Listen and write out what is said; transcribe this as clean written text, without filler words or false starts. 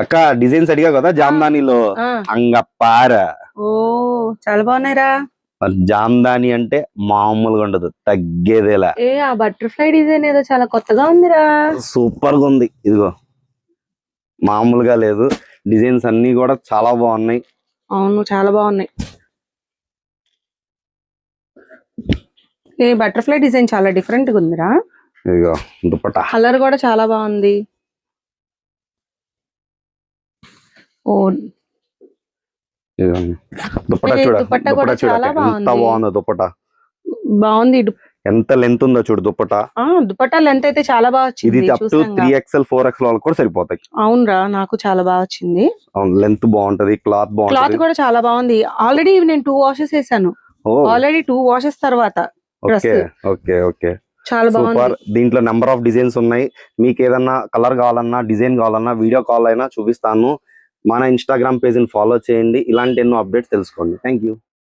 అక్క డిజైన్స్ అడిగా కదా జామ్దానిలో ఆ, అంగప్పార. ఓ చాలా బాగున్నాయిరా. జామ్దాని అంటే మామూలుగా ఉండదు, తగ్గేదేలా. ఏ ఆ బటర్ఫ్లై డిజైన్ ఏదో చాలా కొత్తగా ఉందిరా. సూపర్ గా ఉంది. ఇదిగో మామూలుగా లేదు, డిజైన్స్ అన్ని కూడా చాలా బాగున్నాయి. అవును చాలా బాగున్నాయి. ఏ బటర్ఫ్లై డిజైన్ చాలా డిఫరెంట్ గా ఉందిరా. ఇదిగో దుపట్టా. కలర్ కూడా చాలా బాగుంది. ఓ ఇదిగోండి. దుపట్టా ఏ చూడ, దుపట్టా కూడా దుపట్టా చూడ చాలా ఎంత బాగుంది. బాగుందో దుపట్టా. బాగుంది. ఎంత లెంత్ ఉందో చూడు దుపట్టా. దుపట్టా లెంత్ అయితే చాలా బాగా ఇది వచ్చింది అప్ టు చూసాంగా. 3XL 4XL వాళ్ళకి కూడా సరిపోతాయి. అవునరా, నాకు చాలా బాగా వచ్చింది. అవును, లెంత్ బాగుంటది, క్లాత్ క్లాత్ బాగుంటది. కూడా చాలా బాగుంది. ఆల్రెడీ నేను 2 వాషెస్ వేసాను. ఓ ఆల్రెడీ 2 వాషెస్ తర్వాత డ్రెస్ ఓకే ఓకే ఓకే చాలా బాగుంది. సూపర్. దీంట్లో నెంబర్ ఆఫ్ డిజైన్స్ ఉన్నాయి. మీకు ఏదన్నా కలర్ కావాలన్నా, డిజైన్ కావాలన్నా వీడియో కాల్ అయినా చూపిస్తాను. మన ఇన్స్టాగ్రామ్ పేజ్ ని ఫాలో చేయండి. ఇలాంటి ఎన్నో అప్డేట్స్ తెలుసుకోండి. Thank you.